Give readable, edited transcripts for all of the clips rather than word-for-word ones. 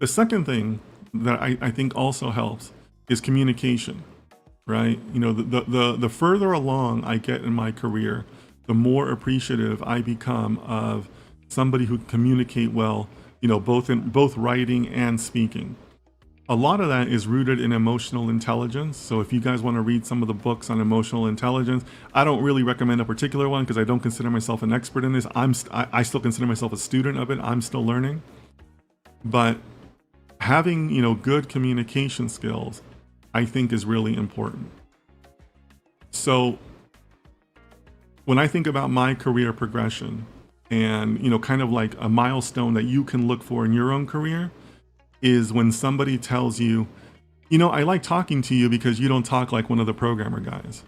The second thing that I think also helps is communication, right? You know, the further along I get in my career, the more appreciative I become of somebody who can communicate well, you know, both writing and speaking. A lot of that is rooted in emotional intelligence. So if you guys want to read some of the books on emotional intelligence, I don't really recommend a particular one because I don't consider myself an expert in this. I still consider myself a student of it. I'm still learning. But having, you know, good communication skills, I think is really important. So when I think about my career progression and, you know, kind of like a milestone that you can look for in your own career, is when somebody tells you, you know, I like talking to you because you don't talk like one of the programmer guys,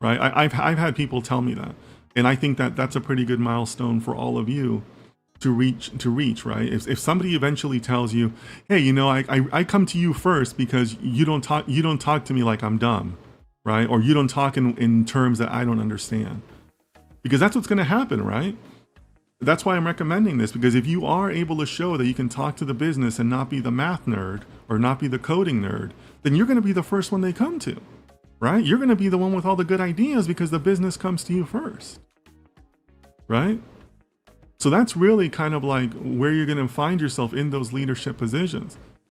right? I've had people tell me that. And I think that that's a pretty good milestone for all of you to reach, right? If somebody eventually tells you, hey, you know, I come to you first because you don't talk to me like I'm dumb, right? Or you don't talk in terms that I don't understand. Because that's what's going to happen, right? That's why I'm recommending this, because if you are able to show that you can talk to the business and not be the math nerd or not be the coding nerd, then you're going to be the first one they come to, right? You're going to be the one with all the good ideas because the business comes to you first, right? So that's really kind of like where you're going to find yourself in those leadership positions.